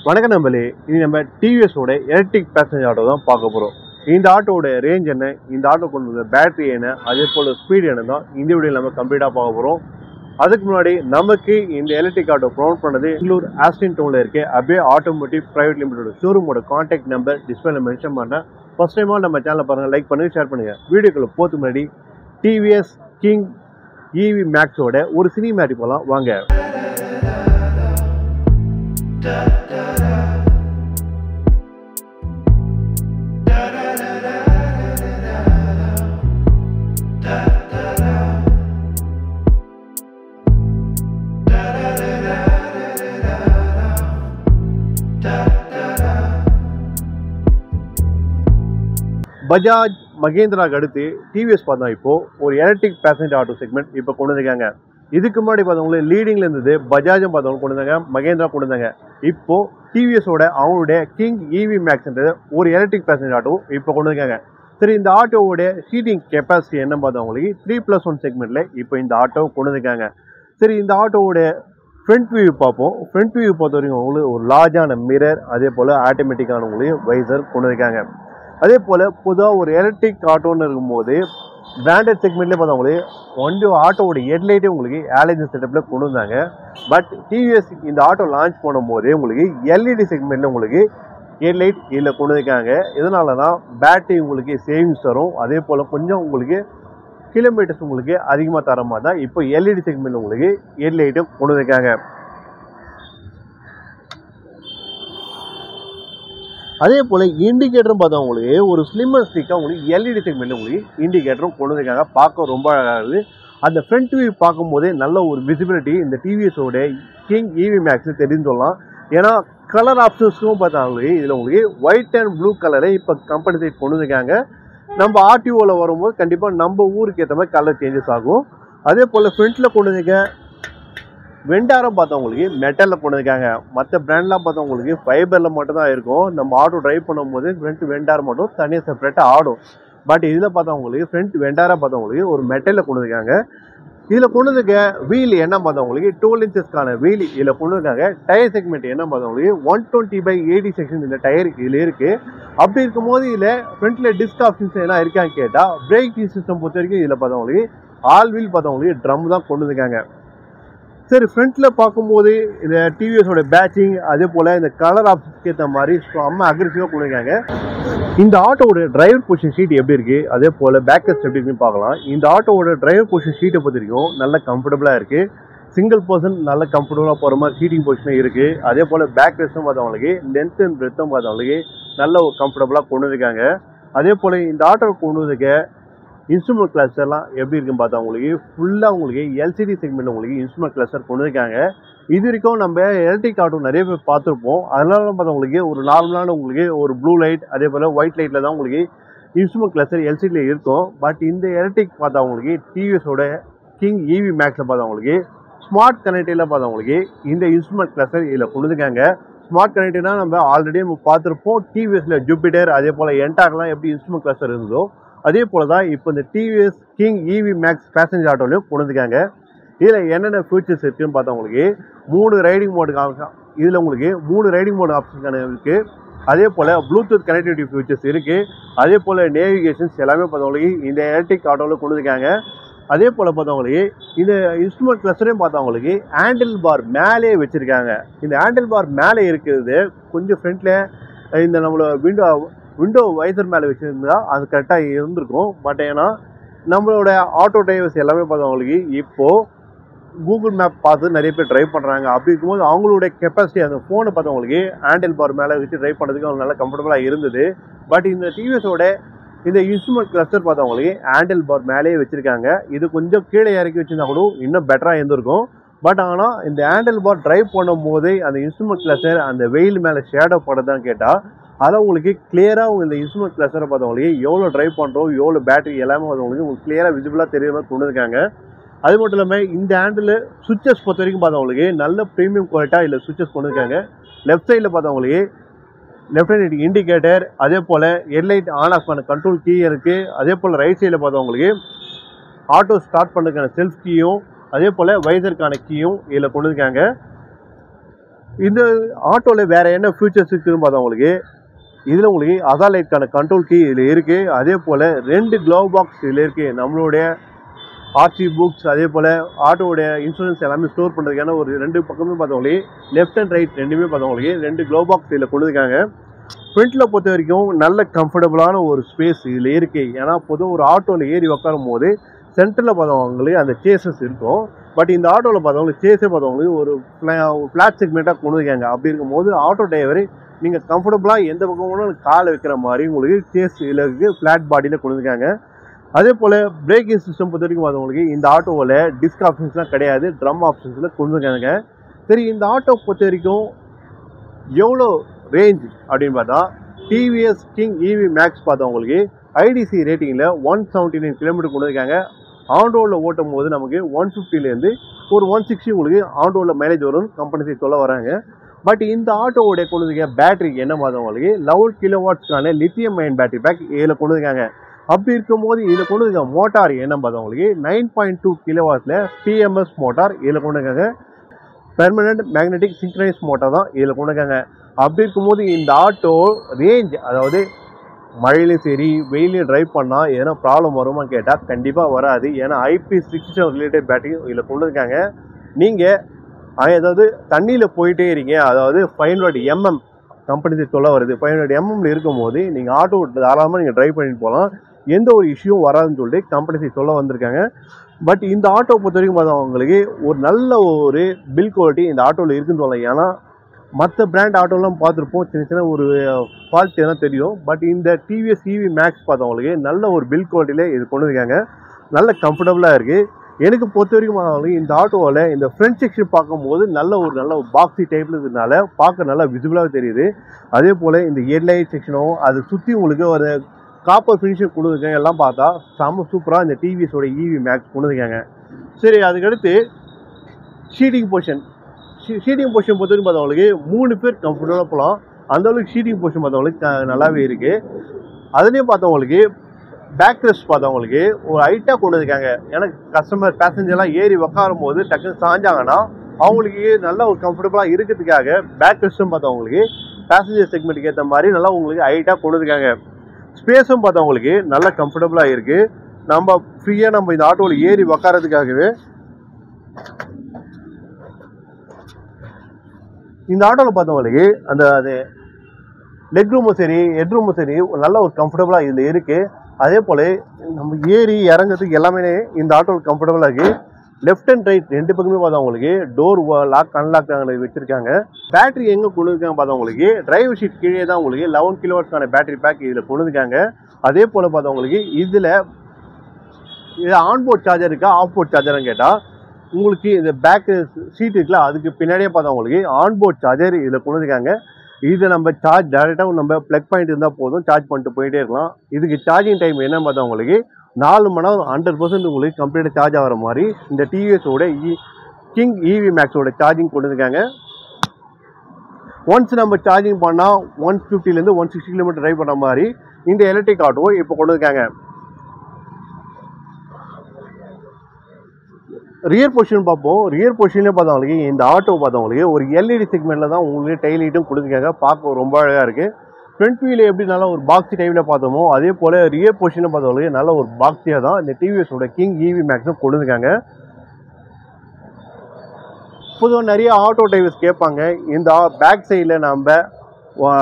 வணக்கம் நம்பளே, இது நம்ம டிவிஎஸோட எலக்ட்ரிக் பேசஞ்சர் ஆட்டோ தான் பார்க்க போகிறோம். இந்த ஆட்டோவோட ரேஞ்ச் என்ன, இந்த ஆட்டோ கொண்டு வந்த பேட்டரி என்ன, அதே போல் ஸ்பீடு என்ன தான் இந்த வீடியோ நம்ம கம்ப்ளீட்டாக பார்க்க போகிறோம். அதுக்கு முன்னாடி நமக்கு இந்த எலக்ட்ரிக் ஆட்டோ ப்ரொமோட் பண்ணது பெங்களூர் ஆஸ்டின் டவுனில் இருக்க அபே ஆட்டோமோட்டிவ் பிரைவேட் லிமிடெட் ஷோரூமோட கான்டாக்ட் நம்பர் டிஸ்பிளேல மென்ஷன் பண்ணேன். ஃபர்ஸ்ட் டைமாக நம்ம சேனலை பாருங்கள், லைக் பண்ணுங்கள், ஷேர் பண்ணுங்கள். வீடியோக்குள்ள போகிறதுக்கு முன்னாடி டிவிஎஸ் கிங் இவி மேக்ஸோட ஒரு சினிமேட்டிக் போகலாம் வாங்க. பஜாஜ் மகேந்திராக்கு அடுத்து டிவிஎஸ் பார்த்தா இப்போ ஒரு எலக்ட்ரிக் பேசஞ்சர் ஆட்டோ செக்மெண்ட் இப்போ கொண்டு வந்திருக்காங்க. இதுக்கு முன்னாடி பார்த்தவங்களே லீடிங்ல இருந்தது பஜாஜும் பார்த்தவங்க கொண்டு வந்தாங்க, மகேந்திரா கொண்டு வந்தாங்க. இப்போ டிவிஎஸோட அவங்களுடைய கிங் இவி மேக்ஸ்ன்றது ஒரு எலக்ட்ரிக் பேசஞ்சர் ஆட்டோ இப்போ கொண்டு வந்திருக்காங்க. சரி, இந்த ஆட்டோவோட சீட்டிங் கெப்பாசிட்டி என்ன பார்த்தவங்களுக்கு 3+1 செக்மெண்ட்ல இப்போ இந்த ஆட்டோ கொண்டு வந்திருக்காங்க. சரி, இந்த ஆட்டோவோட ஃப்ரண்ட் வியூ பார்ப்போம். ஃப்ரண்ட் வியூ பொறுத்த வரைக்கும் உங்களுக்கு ஒரு லார்ஜான மிரர், அதே போல் ஆட்டோமேட்டிக்கான உங்களுக்கு வைசர் கொண்டு வந்திருக்காங்க. அதே போல் பொதுவாக ஒரு எலக்ட்ரிக் ஆட்டோன்னு இருக்கும்போது பிராண்டட் செக்மெண்ட்லேயே பார்த்தவங்களே ஆட்டோவோட ஹெட்லைட்டே உங்களுக்கு ஆலஜன் செட்டப்பில் கொண்டு வந்தாங்க. பட் டிவிஎஸ் இந்த ஆட்டோ லான்ச் பண்ணும்போதே உங்களுக்கு எல்இடி செக்மெண்ட்டில் உங்களுக்கு ஹெட்லைட் இதில் கொண்டு வந்திருக்காங்க. இதனால தான் பேட்டரி உங்களுக்கு சேவிங்ஸ் தரும், அதே போல் கொஞ்சம் உங்களுக்கு கிலோமீட்டர்ஸ் உங்களுக்கு அதிகமாக தர மாதிரி தான் இப்போ எல்இடி செக்மெண்ட்டில் உங்களுக்கு ஹெட்லைட்டும் கொண்டு வந்திருக்காங்க. அதே போல் இண்டிகேட்டரும் பார்த்தா உங்களுக்கு ஒரு ஸ்லிம்மர் ஸ்டிக்காக உங்களுக்கு எல்இடி செக்மெண்ட்டில் உங்களுக்கு இண்டிகேட்டரும் கொண்டு வந்திருக்காங்க. பார்க்க ரொம்ப அழகாக இருக்குது. அந்த ஃப்ரண்ட் வியூ பார்க்கும்போதே நல்ல ஒரு விசிபிலிட்டி இந்த டிவிஎஸோட கிங் இவி மேக்ஸ் தெரிஞ்சு சொல்லலாம். ஏன்னா கலர் ஆப்ஷன்ஸ்க்கும் பார்த்தா உங்களுக்கு இதில் உங்களுக்கு ஒயிட் அண்ட் ப்ளூ கலரை இப்போ கம்பெனி சைட் கொண்டு வந்திருக்காங்க. நம்ம ஆர்டிஓவில் வரும்போது கண்டிப்பாக நம்ம ஊருக்கு ஏற்ற மாதிரி கலர் சேஞ்சஸ் ஆகும். அதே போல் ஃப்ரண்ட்டில் கொண்டு வந்திருக்க வெண்டாரம் பார்த்தவங்களுக்கு மெட்டலில் கொண்டு வந்திருக்காங்க. மற்ற பிராண்ட்லாம் பார்த்தவங்களுக்கு ஃபைபரில் மட்டும் தான் இருக்கும். நம்ம ஆட்டோ ட்ரைவ் பண்ணும்போது ஃப்ரண்ட் வெண்டாரம் மட்டும் தனியாக செப்பரேட்டாக ஆடும். பட் இதில் பார்த்தவங்களுக்கு ஃப்ரண்ட் வெண்டாராக பார்த்தவங்களுக்கு ஒரு மெட்டலில் கொண்டு வந்திருக்காங்க. இதில் கொண்டு வந்திருக்க வீல் என்ன பார்த்தவங்களுக்கு 12 இன்ச்சஸ்க்கான வீல் இதில் கொண்டு வந்திருக்காங்க. டயர் செக்மெண்ட் என்ன பார்த்தவங்களுக்கு 120/80 செக்ஷன் இந்த டயர் இதில் இருக்குது. அப்படி இருக்கும்போது இதில் ஃப்ரண்ட்டில் டிஸ்க் ஆப்ஷன்ஸ் எல்லாம் இருக்கான்னு கேட்டால் பிரேக் சிஸ்டம் பொறுத்த வரைக்கும் இதில் பார்த்தவங்களுக்கு ஆல் வீல் பார்த்தவங்களுக்கு ட்ரம் தான் கொண்டு வந்திருக்காங்க. சரி, ஃப்ரண்ட்டில் பார்க்கும்போது இந்த டிவிஎஸோட பேட்சிங், அதே போல் இந்த கலர் ஆப்ஷன்ஸ்க்கு ஏற்ற மாதிரி அம்மா அக்ரெசிவாக கொடுத்துருக்காங்க. இந்த ஆட்டோவோட டிரைவர் பொசிஷன் ஷீட் எப்படி இருக்குது, அதே போல் பேக் ரெஸ்ட் எப்படி இருக்குன்னு பார்க்கலாம். இந்த ஆட்டோவோட டிரைவர் பொசிஷன் ஷீட்டை பொறுத்த வரைக்கும் நல்ல கம்ஃபர்டபுளாக இருக்குது. சிங்கிள் பர்சன் நல்ல கம்ஃபர்டபுளாக போகிற மாதிரி சீட்டிங் பொசிஷனும் இருக்குது. அதே போல் பேக் ரெஸ்ட்டும் பார்த்தவங்களுக்கு லென்த் அண்ட் பிரெத்தும் பார்த்தவங்களுக்கு நல்ல ஒரு கம்ஃபர்டபுளாக கொண்டு வந்திருக்காங்க. அதே போல் இந்த ஆட்டோவை கொண்டு வந்திருக்க இன்ஸ்ட்ருமெண்ட் கிளஸ்டர்லாம் எப்படி இருக்குன்னு பார்த்தா உங்களுக்கு ஃபுல்லாக உங்களுக்கு எல்சிடி செக்மெண்ட் உங்களுக்கு இன்ஸ்ட்ருமெண்ட் கிளஸ்டர் கொண்டு இருக்காங்க. இது வரைக்கும் நம்ம எலக்ட்ரிக் ஆட்டோ நிறைய பேர் பார்த்துருப்போம். அதனால பார்த்தா உங்களுக்கு ஒரு நார்மலான உங்களுக்கு ஒரு ப்ளூ லைட், அதே போல் ஒயிட் லைட்டில் தான் உங்களுக்கு இன்ஸ்ட்ருமெண்ட் கிளஸ்டர் எல்சிடியில் இருக்கும். பட் இந்த எலக்ட்ரிக் பார்த்தா உங்களுக்கு டிவிஎஸோட கிங் இவி மேக்ஸில் பார்த்தா உங்களுக்கு ஸ்மார்ட் கனெக்டிவில் பார்த்தா உங்களுக்கு இந்த இன்ஸ்ட்ருமெண்ட் கிளஸ்டர் இதில் கொண்டு இருக்காங்க. ஸ்மார்ட் கனெக்டிவ்னா நம்ம ஆல்ரெடி நம்ம பார்த்துருப்போம். டிவிஎஸில் ஜூபிட்டர், அதே போல் என்டாக்லாம் எப்படி இன்ஸ்ட்ருமெண்ட் கிளஸ்டர் இருந்ததோ அதே போல் தான் இப்போ இந்த TVS King EV maths passenger ஆட்டோலையும் கொண்டு வந்திருக்காங்க. இதில் என்னென்ன ஃபீச்சர்ஸ் இருக்குதுன்னு பார்த்தா உங்களுக்கு 3 ரைடிங் மோடுக்கு இதில் உங்களுக்கு 3 ரைடிங் மோடு ஆப்ஷன்ஸ் இருக்குது. அதே போல் ப்ளூடூத் கனெக்டிவிட்டி ஃபீச்சர்ஸ் இருக்குது. அதே போல் நேவிகேஷன்ஸ் எல்லாமே பார்த்தவங்களுக்கு இந்த எலக்ட்ரிக் ஆட்டோவில் கொண்டு வந்திருக்காங்க. அதே போல் பார்த்தவங்களுக்கு இந்த இன்ஸ்ட்ருமெண்ட் கிளஸ்டரையும் பார்த்தவங்களுக்கு ஹேண்டில் பார் மேலே வச்சுருக்காங்க. இந்த ஹேண்டில் பார் மேலே இருக்கிறது கொஞ்சம் ஃப்ரண்ட்டில் இந்த நம்மளோட விண்டோ வைசர் மேலே வச்சுருந்தா அது கரெக்டாக இருந்திருக்கும். பட் ஏன்னா நம்மளோட ஆட்டோ டிரைவர்ஸ் எல்லாமே பார்த்தவங்களுக்கு இப்போது கூகுள் மேப் பார்த்து நிறைய பேர் ட்ரைவ் பண்ணுறாங்க. அப்படி இருக்கும்போது அவங்களோட கெப்பாசிட்டி அந்த ஃபோனை பார்த்தவங்களுக்கு ஹேண்டில் பார் மேலே வச்சு ட்ரைவ் பண்ணுறதுக்கு அவங்க நல்லா கம்ஃபர்டபுளாக இருந்தது. பட் இந்த டிவிஎஸோட இந்த இன்ஸ்ட்ருமெண்ட் கிளஸ்டர் பார்த்தவங்களுக்கு ஹேண்டில் பார் மேலேயே வச்சுருக்காங்க. இது கொஞ்சம் கீழே இறக்கி வச்சுருந்தா கூட இன்னும் பெட்டராக இருந்திருக்கும். பட் ஆனால் இந்த ஹேண்டில் பார் ட்ரைவ் பண்ணும்போது அந்த இன்ஸ்ட்ருமெண்ட் கிளஸ்டர் அந்த வெயில் மேலே ஷேடோ படுதான்னு கேட்டால் அதான் உங்களுக்கு கிளியராக இந்த இன்ஸ்ட்ருமெண்ட் கிளஸ்டரை பார்த்தவங்களுக்கு எவ்வளோ ட்ரைவ் பண்ணுறோம், எவ்வளோ பேட்டரி எல்லாமே உங்களுக்கு கிளியராக விசிபிளாக தெரியுற மாதிரி கொண்டு இருக்காங்க. அது மட்டும் இல்லாமல் இந்த ஹேண்டில் சுவிச்சஸ் பொறுத்த வரைக்கும் பார்த்தவங்களுக்கு நல்ல ப்ரீமியம் குவாலிட்டியாக இல்லை சுவிச்சஸ் கொண்டு இருக்காங்க. லெஃப்ட் சைடில் பார்த்தவங்களுக்கு லெஃப்ட் ஹேண்ட் இண்டிகேட்டர், அதே போல் ஹெட்லைட் ஆன் ஆஃப் பண்ண கண்ட்ரோல் கீ இருக்குது. அதே போல் ரைட் சைடில் பார்த்தவங்களுக்கு ஆட்டோ ஸ்டார்ட் பண்ணுறதுக்கான செல்ஃப் கீயும், அதே போல் வைசருக்கான கீயும் இதில் கொண்டு இருக்காங்க. இந்த ஆட்டோவில் வேறு என்ன ஃபியூச்சர்ஸ் இருக்குதுன்னு பார்த்தா உங்களுக்கு இதில் உங்களுக்கு அதார் லைட்கான கண்ட்ரோல் கீ இதில் இருக்குது. அதே போல் 2 க்ளவ் பாக்ஸ் இதில் இருக்குது. நம்மளுடைய ஆர்சி புக்ஸ் அதே போல் ஆட்டோடைய இன்சூரன்ஸ் எல்லாமே ஸ்டோர் பண்ணுறதுக்கான ஒரு 2 பக்கமே பார்த்தவங்களே லெஃப்ட் அண்ட் ரைட் ரெண்டுமே பார்த்தவங்களுக்கு 2 க்ளவ் பாக்ஸ் இதில் கொடுத்துருக்காங்க. ஃப்ரண்ட்டில் பொறுத்த வரைக்கும் நல்ல கம்ஃபர்டபுளான ஒரு ஸ்பேஸ் இதில் இருக்குது. ஏன்னா பொதுவாக ஒரு ஆட்டோவில் ஏறி உட்காரும் போது சென்டரில் பார்த்தவங்களுக்கு அந்த சேசஸ் இருக்கும். பட் இந்த ஆட்டோவில் பார்த்தவங்களுக்கு சேஸே பார்த்தவங்களுக்கு ஒரு ஃப்ளாட் செக்மெண்ட்டாக கொண்டு வைக்காங்க. அப்படி இருக்கும்போது ஆட்டோ டிரைவர் நீங்கள் கம்ஃபர்டபுளாக எந்த பக்கம் வேணாலும் காலை வைக்கிற மாதிரி உங்களுக்கு சேஸ் இதில் இருக்குது. ஃப்ளாட் பாடியில் கொண்டு வைக்காங்க. அதே போல் பிரேக்கிங் சிஸ்டம் பொறுத்த வரைக்கும் பார்த்தவங்களுக்கு இந்த ஆட்டோவில் டிஸ்க் ஆப்ஷன்ஸ்லாம் கிடையாது, ட்ரம் ஆப்ஷன்ஸில் கொண்டு வைக்காங்க. சரி, இந்த ஆட்டோ பொறுத்த வரைக்கும் எவ்வளோ ரேஞ்ச் அப்படின்னு பார்த்தா டிவிஎஸ் கிங் இவி மேக்ஸ் பார்த்தவங்களுக்கு ஐடிசி ரேட்டிங்கில் 179 கிலோமீட்டர் கொண்டு இருக்காங்க. ஆன் ரோடில் ஓட்டும் போது நமக்கு 150லேருந்து ஒரு 160 உங்களுக்கு ஆன் ரோடில் மைலேஜ் வரும்னு கம்பெனி சொல்ல வராங்க. பட் இந்த ஆட்டோவோடைய கொண்டு இருக்க பேட்டரி என்ன பார்த்தவங்களுக்கு 11 கிலோவாட்ஸ்க்கான லித்தியம் அயன் பேட்டரி பேக் இதில் கொண்டு இருக்காங்க. அப்படி இருக்கும்போது இதில் கொண்டு இருக்க மோட்டார் என்ன பார்த்தவங்களுக்கு 9.2 கிலோவாட்ஸில் பிஎம்எஸ் மோட்டார் இதில் கொண்டு இருக்காங்க. பெர்மனன்ட் மேக்னெட்டிக் சிங்க்ரனைஸ் மோட்டார் தான் இதில் கொண்டு இருக்காங்க. அப்படி இருக்கும்போது இந்த ஆட்டோ ரேஞ்ச், அதாவது மழையிலையும் சரி வெயிலையும் ட்ரைவ் பண்ணால் எதனா ப்ராப்ளம் வருமா கேட்டால் கண்டிப்பாக வராது. ஏன்னா IP67 ரிலேட்டட் பேட்டரியும் இதில் கொண்டு இருக்காங்க. நீங்கள் அதாவது தண்ணியில் போயிட்டே இருக்கீங்க, அதாவது 500 mm கம்பெனி சொல்ல வருது, 500 mm இருக்கும்போது நீங்கள் ஆட்டோ தாராளமாக நீங்கள் ட்ரைவ் பண்ணிட்டு போகலாம், எந்த ஒரு இஷ்யூவும் வராதுன்னு சொல்லிட்டு கம்பெனி சொல்ல வந்திருக்காங்க. பட் இந்த ஆட்டோ பொறுத்த வரைக்கும் பார்த்தா அவங்களுக்கு ஒரு நல்ல ஒரு பில் குவாலிட்டி இந்த ஆட்டோவில் இருக்குன்னு சொல்லலாம். ஏன்னா மற்ற பிராண்ட் ஆட்டோலாம் பார்த்துருப்போம், சின்ன சின்ன ஒரு ஃபால்ட் தான் தெரியும். பட் இந்த டிவிஎஸ் இவி மேக்ஸ் பார்த்தவங்களுக்கு நல்ல ஒரு பில் குவாலிட்டியில் இது கொண்டு இருக்காங்க. நல்ல கம்ஃபர்டபுளாக இருக்குது. எனக்கு பொறுத்த வரைக்கும் இந்த ஆட்டோவில் இந்த ஃப்ரண்ட் செக்ஷன் பார்க்கும்போது நல்ல ஒரு பாக்ஸி டைப்பில் இருக்கிறதுனால பார்க்க நல்லா விசிபிளாக தெரியுது. அதே போல் இந்த ஹெட்லைட் செக்ஷனும் அதை சுற்றி உங்களுக்கு ஒரு காப்பர் ஃபினிஷிங் கொடுத்துருக்காங்க. எல்லாம் பார்த்தா செம்ம சூப்பராக இந்த டிவிஎஸோட இவி மேக்ஸ் கொண்டு இருக்காங்க. சரி, அதுக்கடுத்து ஷீட்டிங் பொசிஷன் பொறுத்தவரைக்கும் பார்த்தவங்களுக்கு 3 பேர் கம்ஃபர்டபுளாக போகலாம். அந்தளவுக்கு ஷீட்டிங் பொசிஷன் பார்த்தவங்களுக்கு நல்லாவே இருக்குது. அதுலேயும் பார்த்தவங்களுக்கு பேக் ரெஸ்ட் பார்த்தவங்களுக்கு ஒரு ஹைட்டாக கொண்டு இருக்காங்க. ஏன்னா கஸ்டமர் பேசஞ்சர்லாம் ஏறி உக்காரும் போது டக்குன்னு சாஞ்சாங்கன்னா அவங்களுக்கு நல்லா ஒரு கம்ஃபர்டபுளாக இருக்கிறதுக்காக பேக் ரெஸ்ட்டும் பார்த்தவங்களுக்கு பேசஞ்சர் செக்மெண்ட்டுக்கு ஏற்ற மாதிரி நல்லா உங்களுக்கு ஹைட்டாக கொண்டு இருக்காங்க. ஸ்பேஸும் பார்த்தவங்களுக்கு நல்லா கம்ஃபர்டபுளாக இருக்குது. நம்ம ஃப்ரீயாக இந்த ஆட்டோவில் ஏறி உக்காரதுக்காகவே இந்த ஆட்டோவில் பார்த்தவங்களுக்கு அது லெக் ரூமும் சரி ஹெட் ரூமும் சரி நல்ல ஒரு கம்ஃபர்டபுளாக இதில் இருக்குது. அதே போல் நம்ம ஏறி இறங்கிறதுக்கு எல்லாமே இந்த ஆட்டோவில் கம்ஃபர்டபுளாக இருக்குது. லெஃப்ட் அண்ட் ரைட் 2 பக்கமே பார்த்தவங்களுக்கு டோர் லாக் அன்லாக் வச்சுருக்காங்க. பேட்டரி எங்கே கொண்டு இருக்காங்க பார்த்தவங்களுக்கு டிரைவர் ஷீட் கீழே தான் உங்களுக்கு 11 கிலோவாட்ஸ்க்கான பேட்டரி பேக் இதில் கொண்டு இருக்காங்க. அதே போல் பார்த்தவங்களுக்கு இதில் ஆன்போர்ட் சார்ஜர் இருக்கா ஆஃப் போர்ட் சார்ஜர்னு கேட்டால் உங்களுக்கு இந்த பேக் சீட் இருக்குல்ல அதுக்கு பின்னாடியே பார்த்தவங்களுக்கு ஆன்போர்ட் சார்ஜர் இதில் கொண்டு இருக்காங்க. இதை நம்ம சார்ஜ் டேரெக்டாக நம்ம ப்ளக் பாயிண்ட் இருந்தால் போதும், சார்ஜ் பண்ணிட்டு போயிட்டே இருக்கலாம். இதுக்கு சார்ஜிங் டைம் என்ன பார்த்தவங்களுக்கு 4 மணி நேரம் 100% உங்களுக்கு கம்ப்ளீட்டாக சார்ஜ் ஆகிற மாதிரி இந்த டிவிஎஸோட கிங் இவி மேக்ஸோட சார்ஜிங் கொண்டு இருக்காங்க. ஒன்ஸ் நம்ம சார்ஜிங் பண்ணால் 150லேருந்து 160 கிலோமீட்டர் ட்ரைவ் பண்ணுற மாதிரி இந்த எலக்ட்ரிக் ஆட்டோ இப்போ கொண்டு இருக்காங்க. ரியர் பொசிஷன் பார்ப்போம். ரியர் பொசிஷன்லேயே பார்த்தவங்களுக்கு இந்த ஆட்டோ பார்த்தவங்களுக்கு ஒரு எல்இடி செக்மெண்ட்டில் தான் உங்களுக்கு டைல் லைட்டும் கொடுத்துருக்காங்க. பார்க்க ரொம்ப அழகாக இருக்குது. ஃப்ரண்ட் வீல் எப்படி நல்லா ஒரு பாக்ஸி டைப்பில் பார்த்தோமோ அதே போல் ரியர் பொசிஷனில் பார்த்தவங்களுக்கு நல்ல ஒரு பாக்ஸியாக தான் இந்த டிவிஎஸோட கிங் இவி மேக்ஸும் கொடுத்துருக்காங்க. பொதுவாக நிறைய ஆட்டோ டிரைவர்ஸ் கேட்பாங்க, இந்த பேக் சைடில் நம்ம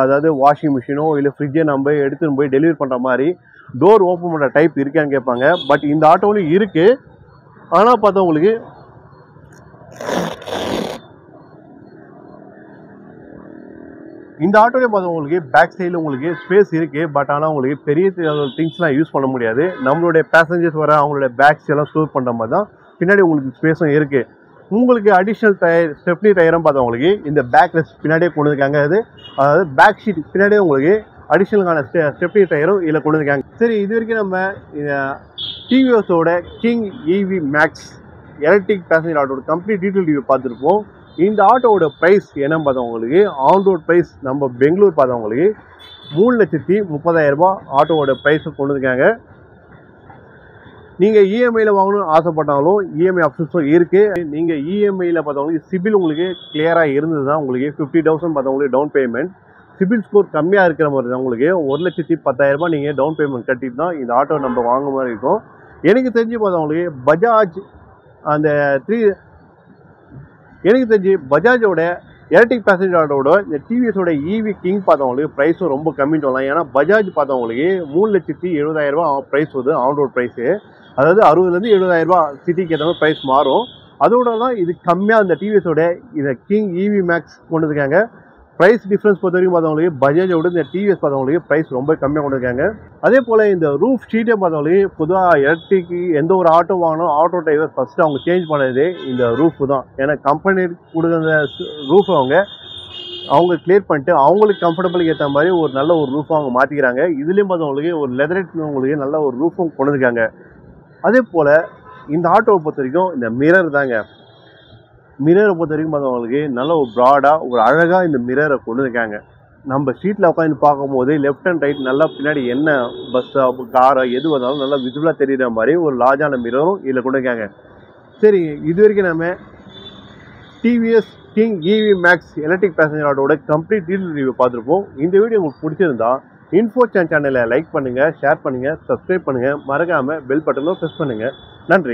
அதாவது வாஷிங் மிஷினோ இல்லை ஃப்ரிட்ஜை நம்ம எடுத்துகிட்டு போய் டெலிவரி பண்ணுற மாதிரி டோர் ஓப்பன் பண்ணுற டைப் இருக்கான்னு கேட்பாங்க. பட் இந்த ஆட்டோவிலையும் இருக்குது. ஆனால் பார்த்தவங்களுக்கு இந்த ஆட்டோலேயே பார்த்தவங்களுக்கு பேக் சைடில் உங்களுக்கு ஸ்பேஸ் இருக்குது. பட் ஆனால் உங்களுக்கு பெரிய திங்ஸ்லாம் யூஸ் பண்ண முடியாது. நம்மளுடைய பேசஞ்சர்ஸ் வர அவங்களுடைய பேக்ஸ் எல்லாம் ஸ்டோர் பண்ணுற மாதிரி தான் பின்னாடி உங்களுக்கு ஸ்பேஸும் இருக்குது. உங்களுக்கு அடிஷ்னல் டயர் ஸ்டெப்னி டயரும் பார்த்தவங்களுக்கு இந்த பேக் ரெஸ்ட் பின்னாடியே கொண்டு இருக்காங்க. அதாவது பேக் ஷீட் பின்னாடியே உங்களுக்கு அடிஷ்னலுக்கான ஸ்டெப்னி டயரும் இதில் கொண்டு இருக்காங்க. சரி, இது வரைக்கும் நம்ம டிவிஎஸோட King EV Max electric passenger ஆட்டோட கம்ப்ளீட் டீட்டெயில் ரிவ்யூ பார்த்துருப்போம். இந்த ஆட்டோவோட ப்ரைஸ் என்னன்னு பார்த்தவங்களுக்கு ஆன் ரோட் ப்ரைஸ் நம்ம பெங்களூர் பார்த்தவங்களுக்கு 3,30,30,000 ரூபாய் ஆட்டோவோட ப்ரைஸை கொண்டு இருக்காங்க. நீங்கள் இஎம்ஐயில் வாங்கணும்னு ஆசைப்பட்டாலும் இஎம்ஐ ஆப்ஷன்ஸும் இருக்குது. நீங்கள் இஎம்ஐயில் பார்த்தவங்களுக்கு சிபில் உங்களுக்கு கிளியராக இருந்தது தான் உங்களுக்கு 50,000 பார்த்தவங்களுக்கு டவுன் பேமெண்ட். சிபில் ஸ்கோர் கம்மியாக இருக்கிற மாதிரி தான் உங்களுக்கு 1,10,000 நீங்கள் டவுன் பேமெண்ட் கட்டிட்டு தான் இந்த ஆட்டோ நம்ம வாங்க மாதிரி இருக்கும். எனக்கு தெரிஞ்சு பார்த்தவங்களுக்கு பஜாஜோட எலக்ட்ரிக் பேசஞ்சர் ஆட்டோட இந்த டிவிஎஸோட இவி கிங் பார்த்தவங்களுக்கு ப்ரைஸும் ரொம்ப கம்மின்னு சொல்லலாம். ஏன்னா பஜாஜ் பார்த்தவங்களுக்கு 3,70,000 ப்ரைஸ் வருது ஆன் ரோட் ப்ரைஸு. அதாவது 60,000 70,000 சிட்டிக்கு ஏற்ற மாதிரி ப்ரைஸ் மாறும். அதோட தான் இது கம்மியாக இந்த டிவிஎஸோட இந்த கிங் இவி மேக்ஸ் கொண்டு இருக்காங்க. ப்ரைஸ் டிஃப்ரென்ஸ் பொறுத்த வரைக்கும் பார்த்தவங்களுக்கு பஜாஜோட இந்த டிவிஎஸ் பார்த்தவங்களுக்கு ப்ரைஸ் ரொம்ப கம்மியாக கொண்டு இருக்காங்க. அதே போல் இந்த ரூஃப் ஷீட்டை பார்த்தவங்களுக்கு பொதுவாக எலக்ட்ரிக் எந்த ஒரு ஆட்டோ வாங்கினோம் ஆட்டோ டிரைவர் ஃபஸ்ட்டு அவங்க சேஞ்ச் பண்ணதே இந்த ரூஃப் தான். ஏன்னா கம்பெனி கொடுக்குற ரூஃப் அவங்க கிளியர் பண்ணிட்டு அவங்களுக்கு கம்ஃபர்டபுளுக்கு ஏற்ற மாதிரி ஒரு நல்ல ஒரு ரூஃபை அவங்க மாற்றிக்கிறாங்க. இதுலேயும் பார்த்தவங்களுக்கு ஒரு லெதரேட் உங்களுக்கு நல்ல ஒரு ரூஃபும் கொண்டு இருக்காங்க. அதே போல் இந்த ஆட்டோவை பொறுத்த வரைக்கும் இந்த மிரர் தாங்க. மிரரை பொறுத்த வரைக்கும் பார்த்தவங்களுக்கு நல்ல ஒரு ப்ராடாக ஒரு அழகாக இந்த மிரரை கொண்டு இருக்காங்க. நம்ம சீட்டில் உட்காந்து பார்க்கும்போது லெஃப்ட் அண்ட் ரைட் நல்லா பின்னாடி என்ன பஸ்ஸோ காரோ எது வந்தாலும் நல்லா விசிபிளாக தெரிகிற மாதிரி ஒரு லார்ஜான மிரரும் இதில் கொண்டு இருக்காங்க. சரி, இது வரைக்கும் நம்ம TVS King EV Max electric passenger ஆட்டோட கம்ப்ளீட் டீட்டெயில் ரிவ்யூ பார்த்துருப்போம். இந்த வீடியோ உங்களுக்கு பிடிச்சிருந்தா இன்ஃபோ சேனலை லைக் பண்ணுங்கள், ஷேர் பண்ணுங்கள், சப்ஸ்கிரைப் பண்ணுங்கள், மறக்காமல் பெல் பட்டனும் ப்ரெஸ் பண்ணுங்கள். நன்றி.